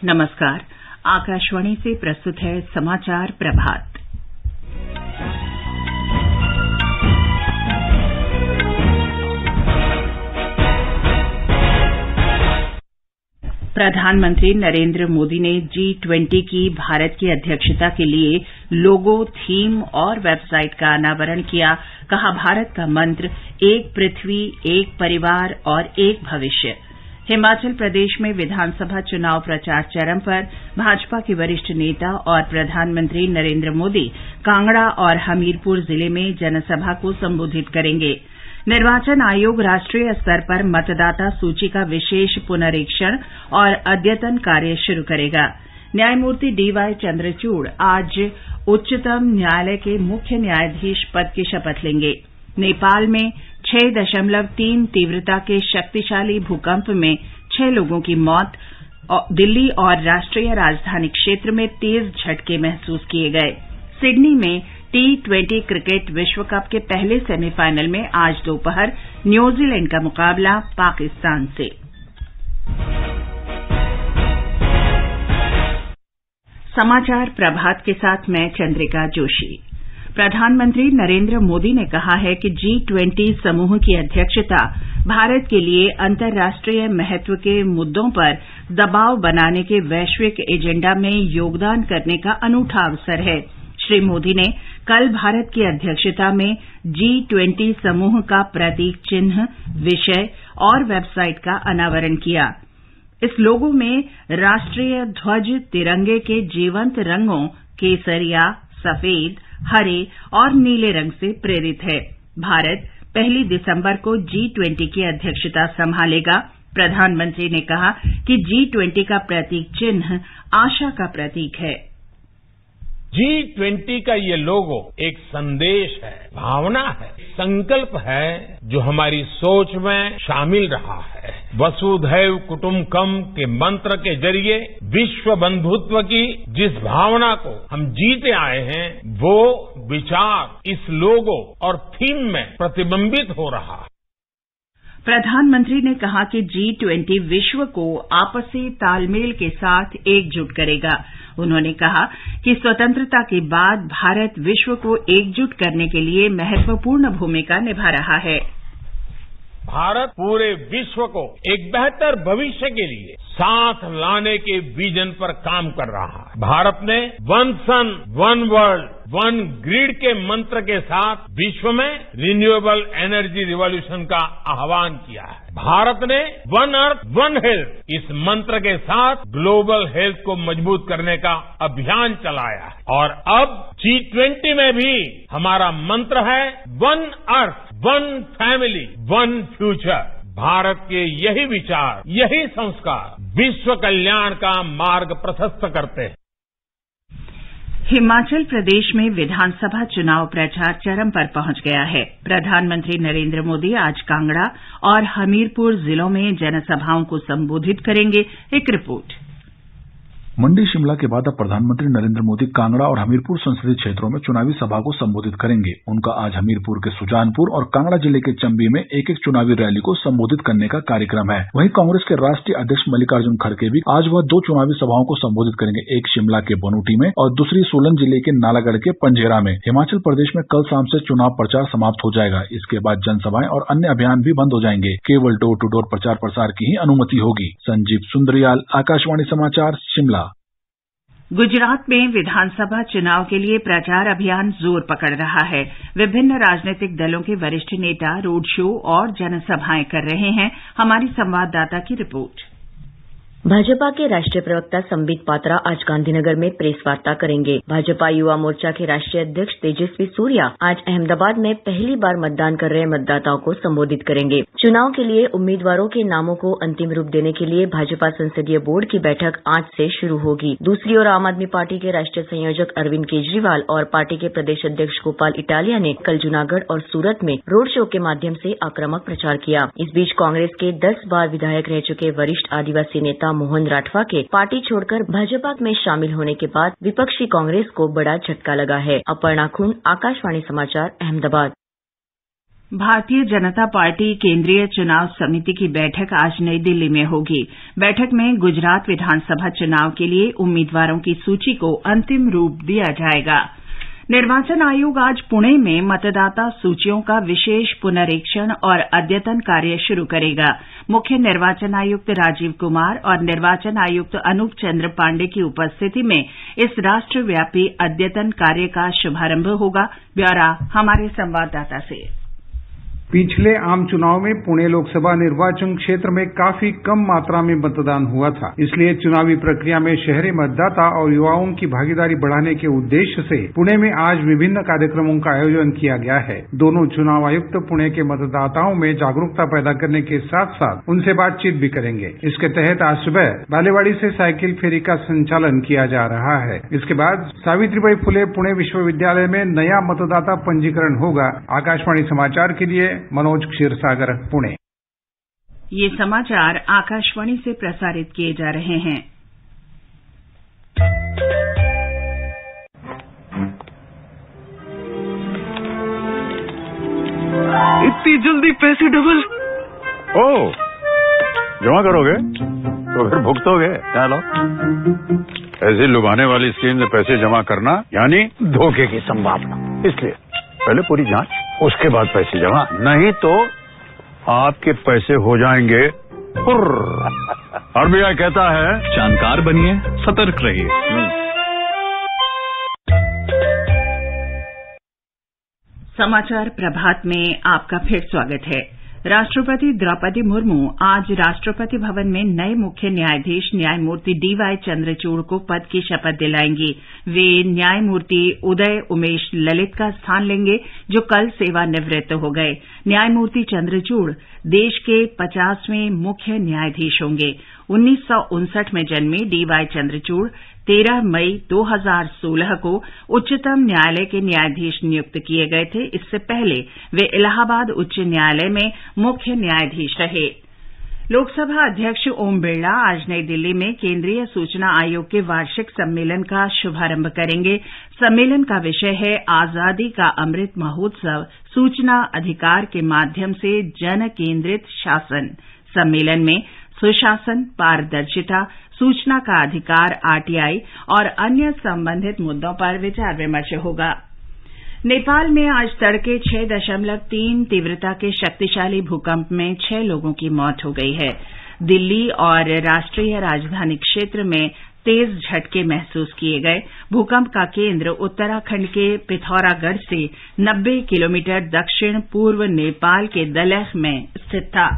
नमस्कार। आकाशवाणी से प्रस्तुत है समाचार प्रभात। प्रधानमंत्री नरेंद्र मोदी ने G20 की भारत की अध्यक्षता के लिए लोगो, थीम और वेबसाइट का अनावरण किया। कहा, भारत का मंत्र एक पृथ्वी, एक परिवार और एक भविष्य। हिमाचल प्रदेश में विधानसभा चुनाव प्रचार चरम पर। भाजपा के वरिष्ठ नेता और प्रधानमंत्री नरेंद्र मोदी कांगड़ा और हमीरपुर जिले में जनसभा को संबोधित करेंगे। निर्वाचन आयोग राष्ट्रीय स्तर पर मतदाता सूची का विशेष पुनरीक्षण और अद्यतन कार्य शुरू करेगा। न्यायमूर्ति DY चंद्रचूड़ आज उच्चतम न्यायालय के मुख्य न्यायाधीश पद की शपथ लेंगे। नेपाल में 6.3 तीव्रता के शक्तिशाली भूकंप में 6 लोगों की मौत। दिल्ली और राष्ट्रीय राजधानी क्षेत्र में तेज झटके महसूस किए गए। सिडनी में T20 क्रिकेट विश्व कप के पहले सेमीफाइनल में आज दोपहर न्यूजीलैंड का मुकाबला पाकिस्तान से। समाचार प्रभात के साथ मैं चंद्रिका जोशी। प्रधानमंत्री नरेंद्र मोदी ने कहा है कि G20 समूह की अध्यक्षता भारत के लिए अंतर्राष्ट्रीय महत्व के मुद्दों पर दबाव बनाने के वैश्विक एजेंडा में योगदान करने का अनूठा अवसर है। श्री मोदी ने कल भारत की अध्यक्षता में G20 समूह का प्रतीक चिन्ह, विषय और वेबसाइट का अनावरण किया। इस लोगो में राष्ट्रीय ध्वज तिरंगे के जीवंत रंगों केसरिया, सफेद, हरे और नीले रंग से प्रेरित है। भारत 1 दिसंबर को G20 की अध्यक्षता संभालेगा। प्रधानमंत्री ने कहा कि G20 का प्रतीक चिन्ह आशा का प्रतीक है। G20 का ये लोगो एक संदेश है, भावना है, संकल्प है जो हमारी सोच में शामिल रहा है। वसुधैव कुटुंबकम के मंत्र के जरिए विश्व बंधुत्व की जिस भावना को हम जीते आए हैं, वो विचार इस लोगो और थीम में प्रतिबिंबित हो रहा है। प्रधानमंत्री ने कहा कि G20 विश्व को आपसी तालमेल के साथ एकजुट करेगा। उन्होंने कहा कि स्वतंत्रता के बाद भारत विश्व को एकजुट करने के लिए महत्वपूर्ण भूमिका निभा रहा है। भारत पूरे विश्व को एक बेहतर भविष्य के लिए साथ लाने के विजन पर काम कर रहा है। भारत ने वन सन, वन वर्ल्ड, वन ग्रिड के मंत्र के साथ विश्व में रिन्यूएबल एनर्जी रिवॉल्यूशन का आह्वान किया है। भारत ने वन अर्थ, वन हेल्थ इस मंत्र के साथ ग्लोबल हेल्थ को मजबूत करने का अभियान चलाया है। और अब G20 में भी हमारा मंत्र है one earth, one family, one future. Bharat के यही विचार, यही संस्कार विश्व कल्याण का मार्ग प्रशस्त करते हैं। हिमाचल प्रदेश में विधानसभा चुनाव प्रचार चरम पर पहुंच गया है। प्रधानमंत्री नरेंद्र मोदी आज कांगड़ा और हमीरपुर जिलों में जनसभाओं को संबोधित करेंगे। एक रिपोर्ट। मंडी शिमला के बाद अब प्रधानमंत्री नरेंद्र मोदी कांगड़ा और हमीरपुर संसदीय क्षेत्रों में चुनावी सभा को संबोधित करेंगे। उनका आज हमीरपुर के सुजानपुर और कांगड़ा जिले के चंबी में एक एक चुनावी रैली को संबोधित करने का कार्यक्रम है। वहीं कांग्रेस के राष्ट्रीय अध्यक्ष मल्लिकार्जुन खड़गे भी आज वह 2 चुनावी सभाओं को संबोधित करेंगे, एक शिमला के बनूटी में और दूसरी सोलन जिले के नालागढ़ के पंजेरा में। हिमाचल प्रदेश में कल शाम से चुनाव प्रचार समाप्त हो जाएगा। इसके बाद जनसभाएं और अन्य अभियान भी बंद हो जाएंगे। केवल डोर टू डोर प्रचार प्रसार की ही अनुमति होगी। संजीव सुंद्रियाल, आकाशवाणी समाचार, शिमला। गुजरात में विधानसभा चुनाव के लिए प्रचार अभियान जोर पकड़ रहा है। विभिन्न राजनीतिक दलों के वरिष्ठ नेता रोड शो और जनसभाएं कर रहे हैं। हमारी संवाददाता की रिपोर्ट। भाजपा के राष्ट्रीय प्रवक्ता संबित पात्रा आज गांधीनगर में प्रेस वार्ता करेंगे। भाजपा युवा मोर्चा के राष्ट्रीय अध्यक्ष तेजस्वी सूर्या आज अहमदाबाद में पहली बार मतदान कर रहे मतदाताओं को संबोधित करेंगे। चुनाव के लिए उम्मीदवारों के नामों को अंतिम रूप देने के लिए भाजपा संसदीय बोर्ड की बैठक आज से शुरू होगी। दूसरी ओर आम आदमी पार्टी के राष्ट्रीय संयोजक अरविंद केजरीवाल और पार्टी के प्रदेश अध्यक्ष गोपाल इटालिया ने कल जूनागढ़ और सूरत में रोड शो के माध्यम से आक्रामक प्रचार किया। इस बीच कांग्रेस के 10 बार विधायक रह चुके वरिष्ठ आदिवासी नेता मोहन राठवा के पार्टी छोड़कर भाजपा में शामिल होने के बाद विपक्षी कांग्रेस को बड़ा झटका लगा है। अपर्णा खुन, आकाशवाणी समाचार, अहमदाबाद। भारतीय जनता पार्टी केंद्रीय चुनाव समिति की बैठक आज नई दिल्ली में होगी। बैठक में गुजरात विधानसभा चुनाव के लिए उम्मीदवारों की सूची को अंतिम रूप दिया जाएगा। निर्वाचन आयोग आज पुणे में मतदाता सूचियों का विशेष पुनरीक्षण और अद्यतन कार्य शुरू करेगा। मुख्य निर्वाचन आयुक्त राजीव कुमार और निर्वाचन आयुक्त अनूप चंद्र पांडे की उपस्थिति में इस राष्ट्रव्यापी अद्यतन कार्य का शुभारंभ होगा। ब्यौरा हमारे संवाददाता से। पिछले आम चुनाव में पुणे लोकसभा निर्वाचन क्षेत्र में काफी कम मात्रा में मतदान हुआ था, इसलिए चुनावी प्रक्रिया में शहरी मतदाता और युवाओं की भागीदारी बढ़ाने के उद्देश्य से पुणे में आज विभिन्न कार्यक्रमों का आयोजन किया गया है। दोनों चुनाव आयुक्त पुणे के मतदाताओं में जागरूकता पैदा करने के साथ साथ उनसे बातचीत भी करेंगे। इसके तहत आज सुबह बालेवाड़ी से साइकिल फेरी का संचालन किया जा रहा है। इसके बाद सावित्रीबाई फुले पुणे विश्वविद्यालय में नया मतदाता पंजीकरण होगा। आकाशवाणी समाचार के लिए मनोज क्षीरसागर, पुणे। ये समाचार आकाशवाणी से प्रसारित किए जा रहे हैं। इतनी जल्दी पैसे डबल? ओह, जमा करोगे तो फिर भुगतोगे। क्या लो, ऐसी लुभाने वाली स्कीम में पैसे जमा करना यानी धोखे की संभावना, इसलिए पहले पूरी जांच, उसके बाद पैसे जमा, नहीं तो आपके पैसे हो जाएंगे आरबीआई कहता है जानकार बनिए, सतर्क रहिए। समाचार प्रभात में आपका फिर स्वागत है। राष्ट्रपति द्रौपदी मुर्मू आज राष्ट्रपति भवन में नए मुख्य न्यायाधीश न्यायमूर्ति डीवाई चंद्रचूड़ को पद की शपथ दिलाएंगी। वे न्यायमूर्ति उदय उमेश ललित का स्थान लेंगे, जो कल सेवानिवृत्त हो गए। न्यायमूर्ति चंद्रचूड़ देश के 50वें मुख्य न्यायाधीश होंगे। 1959 में जन्मे डीवाई चंद्रचूड़ 13 मई 2016 को उच्चतम न्यायालय के न्यायाधीश नियुक्त किए गए थे। इससे पहले वे इलाहाबाद उच्च न्यायालय में मुख्य न्यायाधीश रहे। लोकसभा अध्यक्ष ओम बिरला आज नई दिल्ली में केंद्रीय सूचना आयोग के वार्षिक सम्मेलन का शुभारंभ करेंगे। सम्मेलन का विषय है आजादी का अमृत महोत्सव, सूचना अधिकार के माध्यम से जन केंद्रित शासन। सम्मेलन में सुशासन, पारदर्शिता, सूचना का अधिकार आरटीआई और अन्य संबंधित मुद्दों पर विचार विमर्श होगा। नेपाल में आज तड़के 6.3 तीव्रता के शक्तिशाली भूकंप में 6 लोगों की मौत हो गई है। दिल्ली और राष्ट्रीय राजधानी क्षेत्र में तेज झटके महसूस किए गए। भूकंप का केंद्र उत्तराखंड के पिथौरागढ़ से 90 किलोमीटर दक्षिण पूर्व नेपाल के दलह में स्थित था।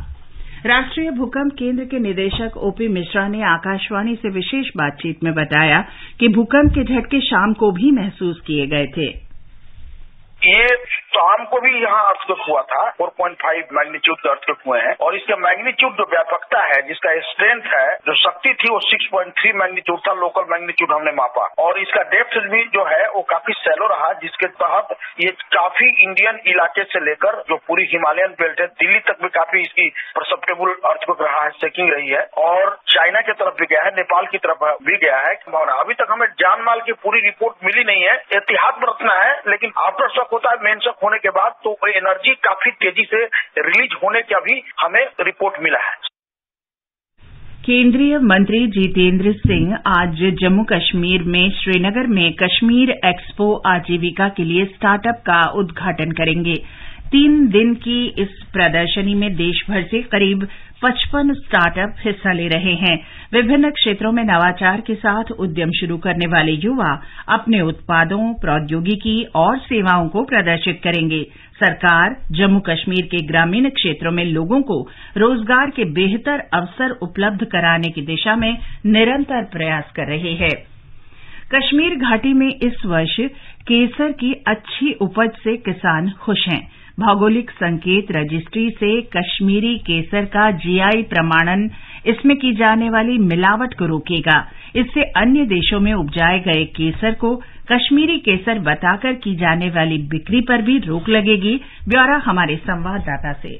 राष्ट्रीय भूकंप केंद्र के निदेशक ओपी मिश्रा ने आकाशवाणी से विशेष बातचीत में बताया कि भूकंप के झटके शाम को भी महसूस किए गए थे। ये शाम को भी यहाँ अर्थक्वेक हुआ था। 4.5 मैग्नीट्यूड के अर्थक्वेक हुए हैं और इसका मैग्नीट्यूड जो व्यापकता है, जिसका स्ट्रेंथ है, जो शक्ति थी, वो 6.3 मैग्नीट्यूड था। लोकल मैग्नीट्यूड हमने मापा और इसका डेप्थ भी जो है वो काफी सैलो रहा, जिसके तहत ये काफी इंडियन इलाके से लेकर जो पूरी हिमालयन बेल्ट है, दिल्ली तक भी काफी इसकी परसेप्टेबल अर्थक्वेक रहा है, शेकिंग रही है और चाइना की तरफ भी गया है, नेपाल की तरफ भी गया है। अभी तक हमें जान माल की पूरी रिपोर्ट मिली नहीं है। एहतियात बरतना है, लेकिन आफ्टर शॉक होता है, मेन शॉक होने के बाद तो एनर्जी काफी तेजी से रिलीज होने का भी हमें रिपोर्ट मिला है। केंद्रीय मंत्री जितेंद्र सिंह आज जम्मू कश्मीर में श्रीनगर में कश्मीर एक्सपो आजीविका के लिए स्टार्टअप का उद्घाटन करेंगे। 3 दिन की इस प्रदर्शनी में देश भर से करीब 55 स्टार्टअप हिस्सा ले रहे हैं। विभिन्न क्षेत्रों में नवाचार के साथ उद्यम शुरू करने वाले युवा अपने उत्पादों, प्रौद्योगिकी और सेवाओं को प्रदर्शित करेंगे। सरकार जम्मू कश्मीर के ग्रामीण क्षेत्रों में लोगों को रोजगार के बेहतर अवसर उपलब्ध कराने की दिशा में निरंतर प्रयास कर रही है। कश्मीर घाटी में इस वर्ष केसर की अच्छी उपज से किसान खुश हैं। भौगोलिक संकेत रजिस्ट्री से कश्मीरी केसर का जीआई प्रमाणन इसमें की जाने वाली मिलावट को रोकेगा। इससे अन्य देशों में उपजाए गए केसर को कश्मीरी केसर बताकर की जाने वाली बिक्री पर भी रोक लगेगी। ब्यौरा हमारे संवाददाता से।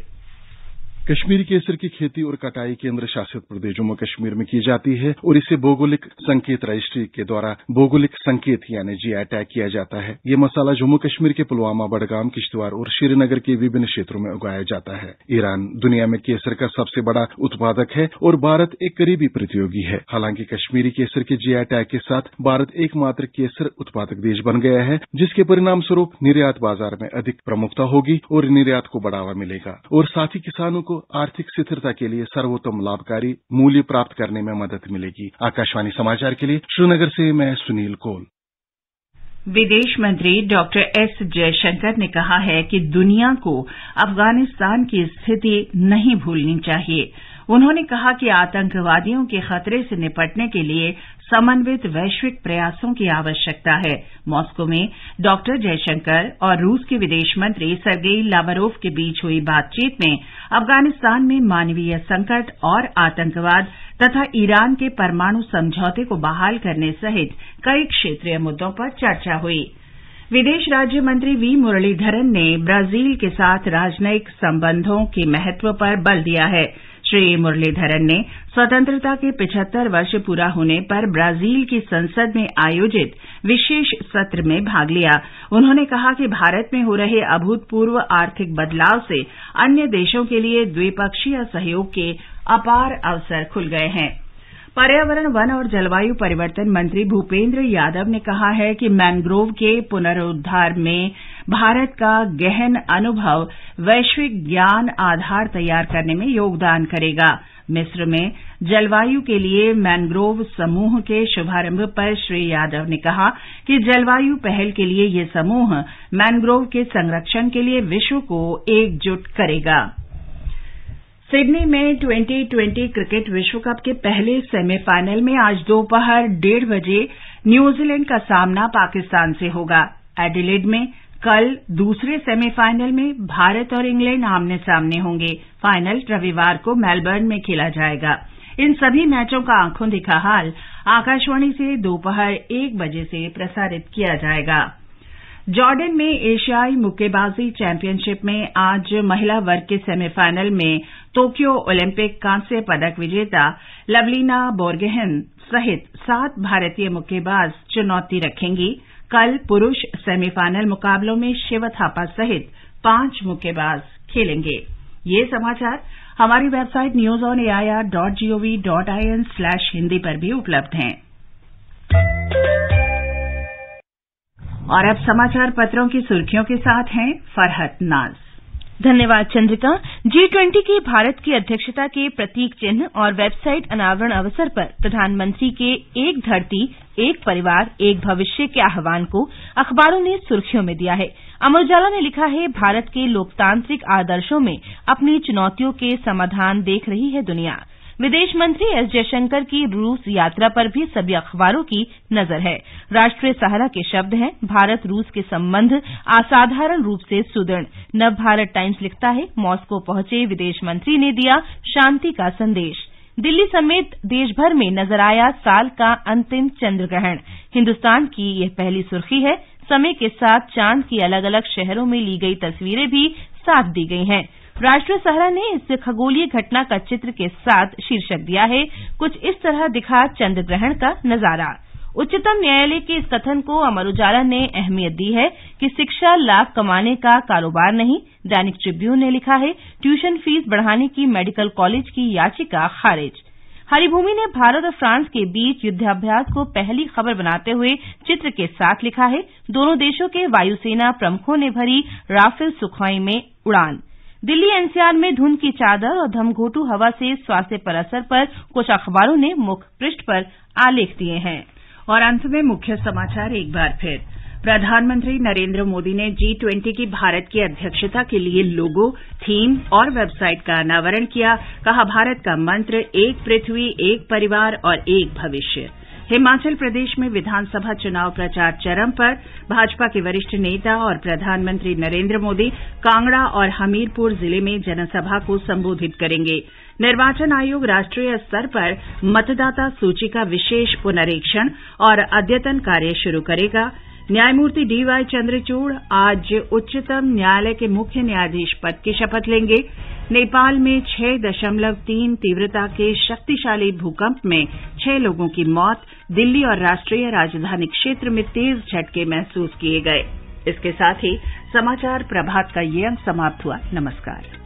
कश्मीरी केसर की खेती और कटाई केंद्र शासित प्रदेश जम्मू कश्मीर में की जाती है और इसे भौगोलिक संकेत रजिस्ट्री के द्वारा भौगोलिक संकेत यानी जीआई टैग किया जाता है। ये मसाला जम्मू कश्मीर के पुलवामा, बडगाम, किश्तवाड़ और श्रीनगर के विभिन्न क्षेत्रों में उगाया जाता है। ईरान दुनिया में केसर का सबसे बड़ा उत्पादक है और भारत एक करीबी प्रतियोगी है। हालांकि कश्मीरी केसर के जीआई टैग के साथ भारत एकमात्र केसर उत्पादक देश बन गया है, जिसके परिणाम स्वरूप निर्यात बाजार में अधिक प्रमुखता होगी और निर्यात को बढ़ावा मिलेगा और साथ ही किसानों को आर्थिक स्थिरता के लिए सर्वोत्तम लाभकारी मूल्य प्राप्त करने में मदद मिलेगी। आकाशवाणी समाचार के लिए श्रीनगर से मैं सुनील कौल। विदेश मंत्री डॉक्टर एस जयशंकर ने कहा है कि दुनिया को अफगानिस्तान की स्थिति नहीं भूलनी चाहिए। उन्होंने कहा कि आतंकवादियों के खतरे से निपटने के लिए समन्वित वैश्विक प्रयासों की आवश्यकता है। मॉस्को में डॉक्टर जयशंकर और रूस के विदेश मंत्री सर्गेई लावरोव के बीच हुई बातचीत में अफगानिस्तान में मानवीय संकट और आतंकवाद तथा ईरान के परमाणु समझौते को बहाल करने सहित कई क्षेत्रीय मुद्दों पर चर्चा हुई। विदेश राज्य मंत्री वी मुरलीधरन ने ब्राजील के साथ राजनयिक संबंधों के महत्व पर बल दिया है। श्री मुरलीधरन ने स्वतंत्रता के 75 वर्ष पूरा होने पर ब्राजील की संसद में आयोजित विशेष सत्र में भाग लिया। उन्होंने कहा कि भारत में हो रहे अभूतपूर्व आर्थिक बदलाव से अन्य देशों के लिए द्विपक्षीय सहयोग के अपार अवसर खुल गए हैं। पर्यावरण, वन और जलवायु परिवर्तन मंत्री भूपेंद्र यादव ने कहा है कि मैंग्रोव के पुनरुद्धार में भारत का गहन अनुभव वैश्विक ज्ञान आधार तैयार करने में योगदान करेगा। मिस्र में जलवायु के लिए मैंग्रोव समूह के शुभारंभ पर श्री यादव ने कहा कि जलवायु पहल के लिए ये समूह मैंग्रोव के संरक्षण के लिए विश्व को एकजुट करेगा। सिडनी में 2020 क्रिकेट विश्व कप के पहले सेमीफाइनल में आज दोपहर 1:30 बजे न्यूजीलैंड का सामना पाकिस्तान से होगा। एडिलेड में कल दूसरे सेमीफाइनल में भारत और इंग्लैंड आमने सामने होंगे। फाइनल रविवार को मेलबर्न में खेला जाएगा। इन सभी मैचों का आंखों देखा हाल आकाशवाणी से दोपहर 1 बजे से प्रसारित किया जाएगा। जॉर्डन में एशियाई मुक्केबाजी चैंपियनशिप में आज महिला वर्ग के सेमीफाइनल में टोक्यो ओलंपिक कांस्य पदक विजेता लवलीना बोर्गोहेन सहित 7 भारतीय मुक्केबाज चुनौती रखेंगी। कल पुरुष सेमीफाइनल मुकाबलों में शिव थापा सहित 5 मुक्केबाज खेलेंगे। ये समाचार हमारी वेबसाइट newsonair.gov.in/hindi पर भी उपलब्ध हैं। और अब समाचार पत्रों की सुर्खियों के साथ हैं फरहत नाज। धन्यवाद चंद्रिका। G20 की भारत की अध्यक्षता के प्रतीक चिन्ह और वेबसाइट अनावरण अवसर पर प्रधानमंत्री के एक धरती, एक परिवार, एक भविष्य के आह्वान को अखबारों ने सुर्खियों में दिया है। अमर उजाला ने लिखा है, भारत के लोकतांत्रिक आदर्शों में अपनी चुनौतियों के समाधान देख रही है दुनिया। विदेश मंत्री एस जयशंकर की रूस यात्रा पर भी सभी अखबारों की नजर है। राष्ट्रीय सहारा के शब्द हैं, भारत रूस के संबंध असाधारण रूप से सुदृढ़। नवभारत टाइम्स लिखता है, मॉस्को पहुंचे विदेश मंत्री ने दिया शांति का संदेश। दिल्ली समेत देश भर में नजर आया साल का अंतिम चंद्र ग्रहण। हिन्दुस्तान की यह पहली सुर्खी है। समय के साथ चांद की अलग अलग शहरों में ली गई तस्वीरें भी साथ दी गई हैं। राष्ट्रीय सहारा ने इस खगोलीय घटना का चित्र के साथ शीर्षक दिया है, कुछ इस तरह दिखा चंद्र ग्रहण का नजारा। उच्चतम न्यायालय के इस कथन को अमर उजाला ने अहमियत दी है कि शिक्षा लाभ कमाने का कारोबार नहीं। दैनिक ट्रिब्यून ने लिखा है, ट्यूशन फीस बढ़ाने की मेडिकल कॉलेज की याचिका खारिज। हरिभूमि ने भारत और फ्रांस के बीच युद्धाभ्यास को पहली खबर बनाते हुए चित्र के साथ लिखा है, दोनों देशों के वायुसेना प्रमुखों ने भरी राफेल सुखोई में उड़ान। दिल्ली एनसीआर में धुंध की चादर और धमघोटू हवा से स्वास्थ्य पर असर पर कुछ अखबारों ने मुख्य पृष्ठ पर आलेख दिए हैं। और अंत में मुख्य समाचार एक बार फिर। प्रधानमंत्री नरेंद्र मोदी ने G20 की भारत की अध्यक्षता के लिए लोगो, थीम और वेबसाइट का अनावरण किया। कहा, भारत का मंत्र एक पृथ्वी, एक परिवार और एक भविष्य। हिमाचल प्रदेश में विधानसभा चुनाव प्रचार चरम पर। भाजपा के वरिष्ठ नेता और प्रधानमंत्री नरेंद्र मोदी कांगड़ा और हमीरपुर जिले में जनसभा को संबोधित करेंगे। निर्वाचन आयोग राष्ट्रीय स्तर पर मतदाता सूची का विशेष पुनरीक्षण और अद्यतन कार्य शुरू करेगा। न्यायमूर्ति डीवाई चंद्रचूड़ आज उच्चतम न्यायालय के मुख्य न्यायाधीश पद की शपथ लेंगे। नेपाल में 6.3 तीव्रता के शक्तिशाली भूकंप में 6 लोगों की मौत। दिल्ली और राष्ट्रीय राजधानी क्षेत्र में तेज झटके महसूस किए गए। इसके साथ ही समाचार प्रभात का ये अंक समाप्त हुआ। नमस्कार।